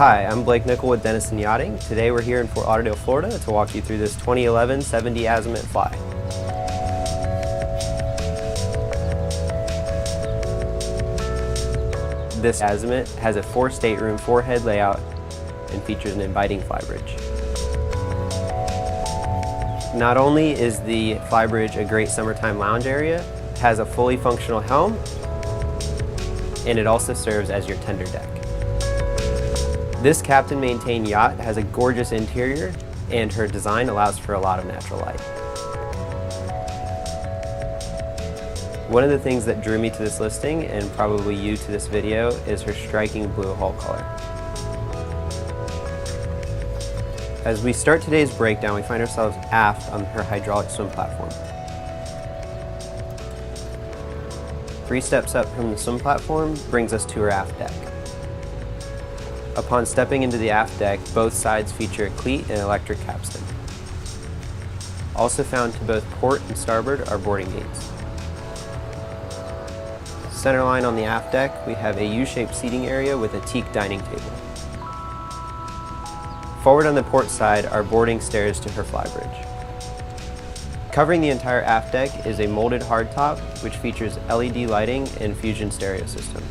Hi, I'm Blake Nichol with Denison Yachting. Today we're here in Fort Lauderdale, Florida to walk you through this 2011 70 Azimut Fly. This Azimut has a 4-stateroom, 4-head layout and features an inviting flybridge. Not only is the flybridge a great summertime lounge area, it has a fully functional helm, and it also serves as your tender deck. This captain-maintained yacht has a gorgeous interior, and her design allows for a lot of natural light. One of the things that drew me to this listing, and probably you to this video, is her striking blue hull color. As we start today's breakdown, we find ourselves aft on her hydraulic swim platform. 3 steps up from the swim platform brings us to her aft deck. Upon stepping into the aft deck, both sides feature a cleat and electric capstan. Also found to both port and starboard are boarding gates. Centerline on the aft deck, we have a U-shaped seating area with a teak dining table. Forward on the port side are boarding stairs to her flybridge. Covering the entire aft deck is a molded hardtop, which features LED lighting and fusion stereo system.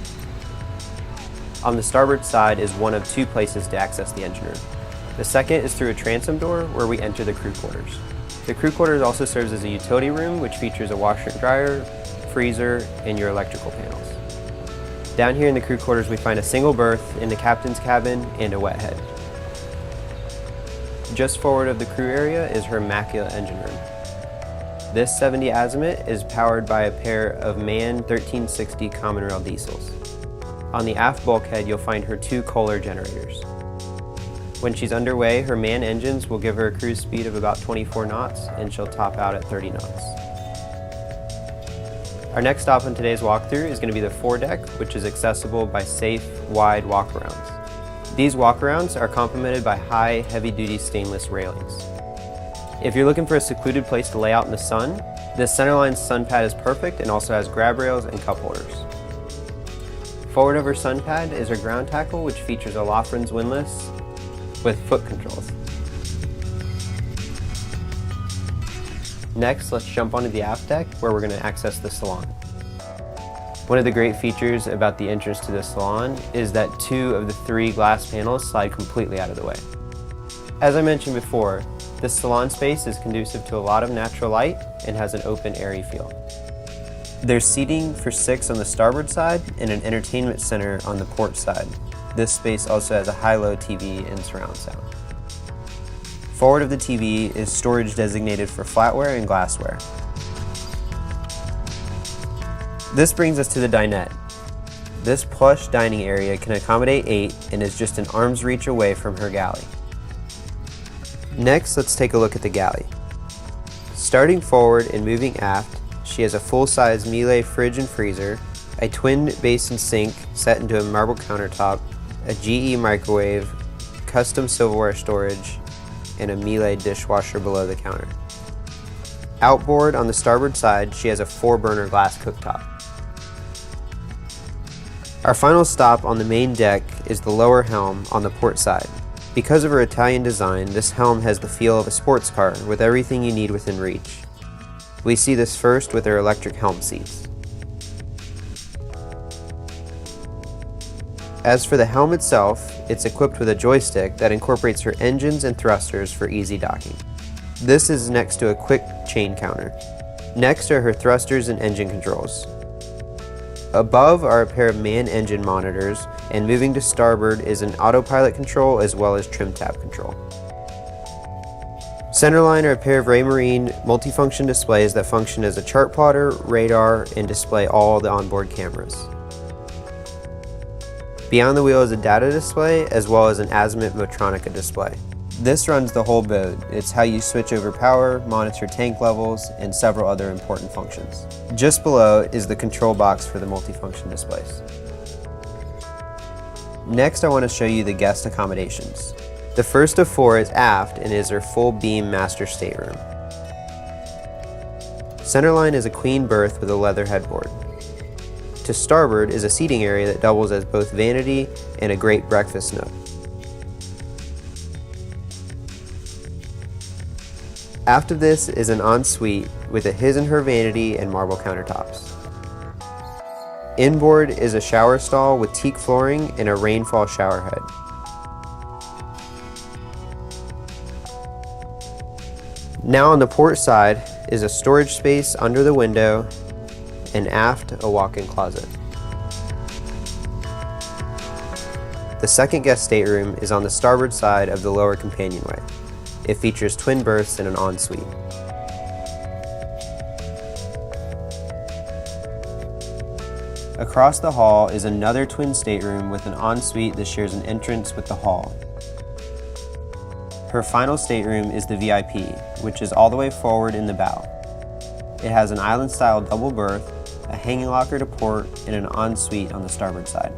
On the starboard side is one of 2 places to access the engine room. The second is through a transom door where we enter the crew quarters. The crew quarters also serves as a utility room, which features a washer and dryer, freezer, and your electrical panels. Down here in the crew quarters we find a single berth in the captain's cabin and a wet head. Just forward of the crew area is her immaculate engine room. This 70 Azimut is powered by a pair of MAN 1360 common rail diesels. On the aft bulkhead, you'll find her 2 Kohler generators. When she's underway, her MAN engines will give her a cruise speed of about 24 knots, and she'll top out at 30 knots. Our next stop on today's walkthrough is going to be the foredeck, which is accessible by safe, wide walkarounds. These walkarounds are complemented by high, heavy-duty stainless railings. If you're looking for a secluded place to lay out in the sun, this centerline sun pad is perfect and also has grab rails and cup holders. Forward of her sun pad is her ground tackle, which features a Lofgren's windlass with foot controls. Next, let's jump onto the aft deck where we're going to access the salon. One of the great features about the entrance to the salon is that 2 of the 3 glass panels slide completely out of the way. As I mentioned before, this salon space is conducive to a lot of natural light and has an open, airy feel. There's seating for 6 on the starboard side and an entertainment center on the port side. This space also has a high-low TV and surround sound. Forward of the TV is storage designated for flatware and glassware. This brings us to the dinette. This plush dining area can accommodate 8 and is just an arm's reach away from her galley. Next, let's take a look at the galley. Starting forward and moving aft, she has a full-size Miele fridge and freezer, a twin basin sink set into a marble countertop, a GE microwave, custom silverware storage, and a Miele dishwasher below the counter. Outboard on the starboard side, she has a 4-burner glass cooktop. Our final stop on the main deck is the lower helm on the port side. Because of her Italian design, this helm has the feel of a sports car with everything you need within reach. We see this first with her electric helm seats. As for the helm itself, it's equipped with a joystick that incorporates her engines and thrusters for easy docking. This is next to a quick chain counter. Next are her thrusters and engine controls. Above are a pair of MAN engine monitors, and moving to starboard is an autopilot control as well as trim tab control. Centerline are a pair of Raymarine multifunction displays that function as a chart plotter, radar, and display all the onboard cameras. Beyond the wheel is a data display as well as an Azimut Motoryacht display. This runs the whole boat. It's how you switch over power, monitor tank levels, and several other important functions. Just below is the control box for the multifunction displays. Next, I want to show you the guest accommodations. The first of 4 is aft and is her full beam master stateroom. Centerline is a queen berth with a leather headboard. To starboard is a seating area that doubles as both vanity and a great breakfast nook. Aft of this is an ensuite with a his and her vanity and marble countertops. Inboard is a shower stall with teak flooring and a rainfall shower head. Now on the port side is a storage space under the window, and aft a walk-in closet. The second guest stateroom is on the starboard side of the lower companionway. It features twin berths and an ensuite. Across the hall is another twin stateroom with an ensuite that shares an entrance with the hall. Her final stateroom is the VIP, which is all the way forward in the bow. It has an island-style double berth, a hanging locker to port, and an ensuite on the starboard side.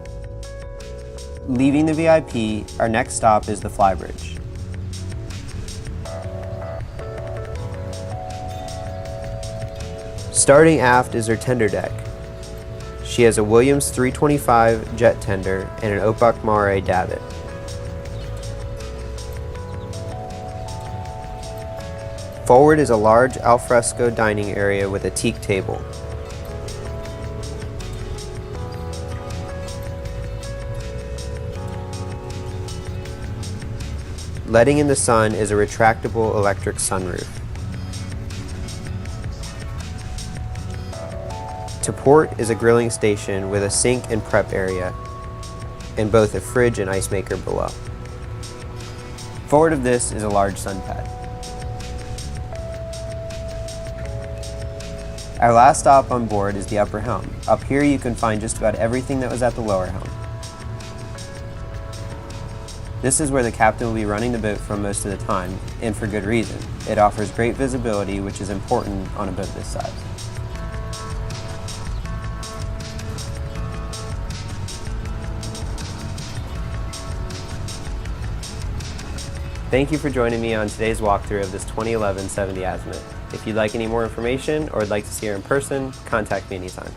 Leaving the VIP, our next stop is the flybridge. Starting aft is her tender deck. She has a Williams 325 jet tender and an Opak Mare Davit. Forward is a large alfresco dining area with a teak table. Letting in the sun is a retractable electric sunroof. To port is a grilling station with a sink and prep area, and both a fridge and ice maker below. Forward of this is a large sun pad. Our last stop on board is the upper helm. Up here you can find just about everything that was at the lower helm. This is where the captain will be running the boat from most of the time, and for good reason. It offers great visibility, which is important on a boat this size. Thank you for joining me on today's walkthrough of this 2011 70 Azimut. If you'd like any more information or would like to see her in person, contact me anytime.